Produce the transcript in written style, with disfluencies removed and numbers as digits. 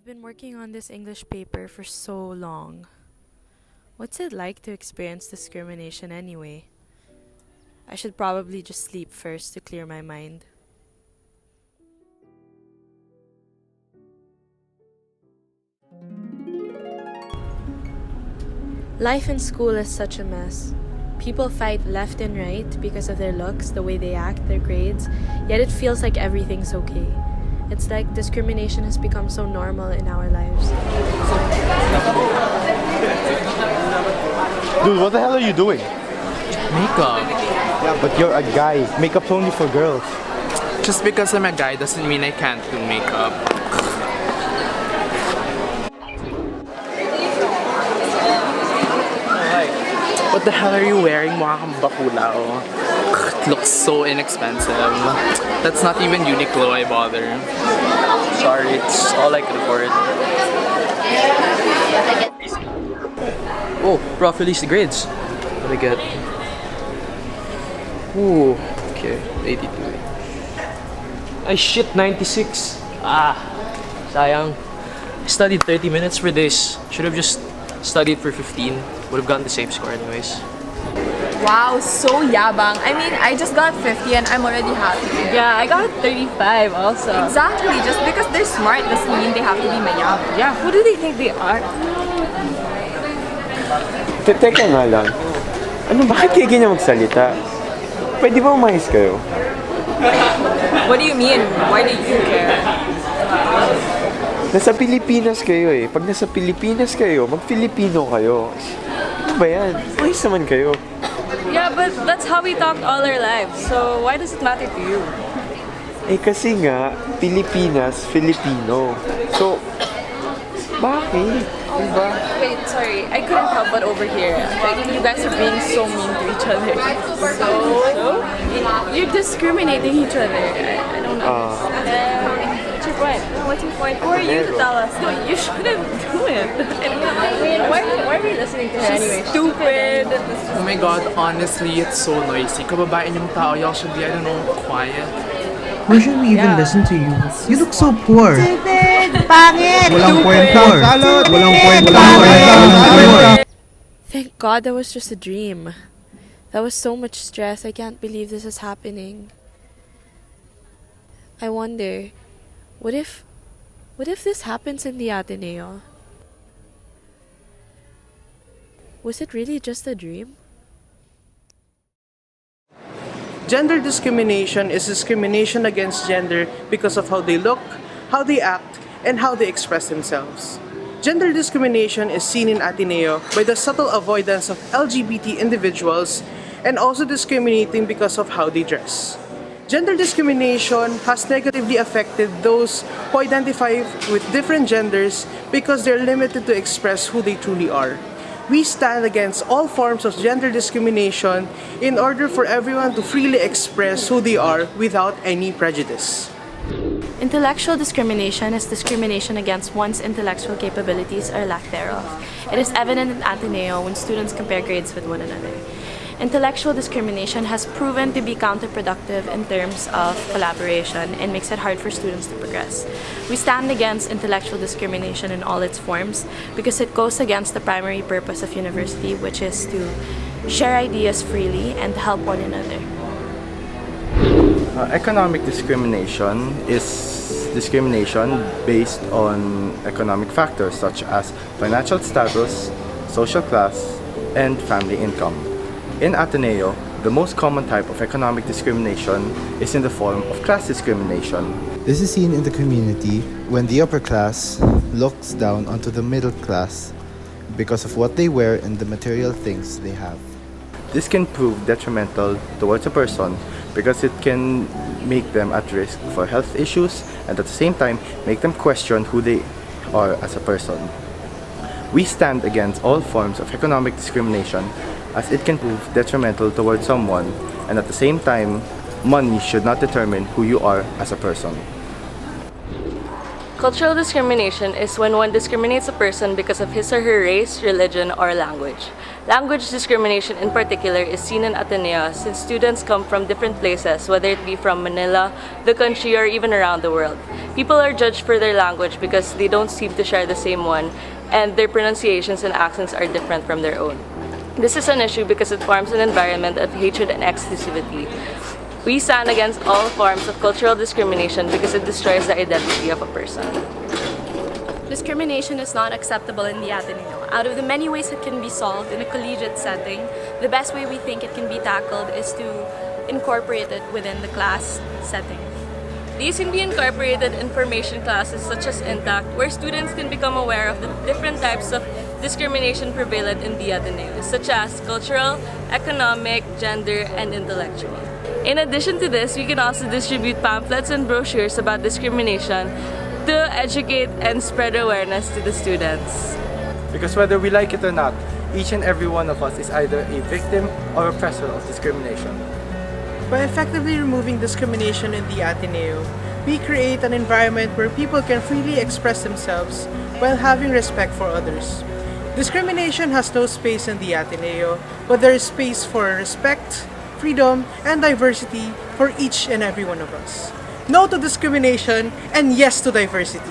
I've been working on this English paper for so long. What's it like to experience discrimination anyway? I should probably just sleep first to clear my mind. Life in school is such a mess. People fight left and right because of their looks, the way they act, their grades, yet it feels like everything's okay. It's like discrimination has become so normal in our lives. Dude, what the hell are you doing? Makeup. Yeah, but you're a guy. Makeup's only for girls. Just because I'm a guy doesn't mean I can't do makeup. What the hell are you wearing? Mukha kang bakula, oh. It looks so inexpensive. That's not even Uniqlo, I bother. Sorry, it's all I can afford. Oh, prof released the grades. What did I get? Ooh, okay, 82. Ay shit, 96. Sayang. I studied 30 minutes for this. Should have just studied for 15. Would have gotten the same score anyways. Wow, so yabang. I mean, I just got 50 and I'm already happy. Yeah, I got 35 also. Exactly. Just because they're smart doesn't mean they have to be mayabang. Yeah, who do they think they are? Teka nga lang. Ano, bakit kayo ganyan magsalita? Pwede ba umayos kayo? What do you mean? Why do you care? Nasa Pilipinas kayo eh. Pag nasa Pilipinas kayo, mag-Filipino kayo. Ano ba yan? Ayos naman kayo. Yeah, but that's how we talked all our lives. So why does it matter to you? Eh kasi nga, Pilipinas, Filipino. So, bakit? Diba? Wait, sorry. I couldn't help but overhear. Like, you guys are being so mean to each other. So? You're discriminating each other. I don't know. What's your point? What's your point? Who are you to tell us? No, you shouldn't do it. Why are we listening to her anyway? Stupid. Oh my god, honestly, it's so noisy. Kababain yung tao, y'all should be, I don't know, quiet. Why should we even listen to you? You look so poor. Pangit! Walang kwento. Walang kwento. Thank God that was just a dream. That was so much stress. I can't believe this is happening. I wonder, what if this happens in the Ateneo? Was it really just a dream? Gender discrimination is discrimination against gender because of how they look, how they act, and how they express themselves. Gender discrimination is seen in Ateneo by the subtle avoidance of LGBT individuals and also discriminating because of how they dress. Gender discrimination has negatively affected those who identify with different genders because they're limited to express who they truly are. We stand against all forms of gender discrimination in order for everyone to freely express who they are without any prejudice. Intellectual discrimination is discrimination against one's intellectual capabilities or lack thereof. It is evident in Ateneo when students compare grades with one another. Intellectual discrimination has proven to be counterproductive in terms of collaboration and makes it hard for students to progress. We stand against intellectual discrimination in all its forms because it goes against the primary purpose of university, which is to share ideas freely and to help one another. Economic discrimination is discrimination based on economic factors such as financial status, social class, and family income. In Ateneo, the most common type of economic discrimination is in the form of class discrimination. This is seen in the community when the upper class looks down onto the middle class because of what they wear and the material things they have. This can prove detrimental towards a person because it can make them at risk for health issues and at the same time make them question who they are as a person. We stand against all forms of economic discrimination as it can prove detrimental towards someone and at the same time, money should not determine who you are as a person. Cultural discrimination is when one discriminates a person because of his or her race, religion, or language. Language discrimination in particular is seen in Ateneo since students come from different places, whether it be from Manila, the country, or even around the world. People are judged for their language because they don't seem to share the same one, and their pronunciations and accents are different from their own. This is an issue because it forms an environment of hatred and exclusivity. We stand against all forms of cultural discrimination because it destroys the identity of a person. Discrimination is not acceptable in the Ateneo. Out of the many ways it can be solved in a collegiate setting, the best way we think it can be tackled is to incorporate it within the class setting. These can be incorporated information classes such as Intact, where students can become aware of the different types of discrimination prevalent in the Ateneo, such as cultural, economic, gender, and intellectual. In addition to this, we can also distribute pamphlets and brochures about discrimination to educate and spread awareness to the students. Because whether we like it or not, each and every one of us is either a victim or oppressor of discrimination. By effectively removing discrimination in the Ateneo, we create an environment where people can freely express themselves while having respect for others. Discrimination has no space in the Ateneo, but there is space for respect, freedom, and diversity for each and every one of us. No to discrimination and yes to diversity.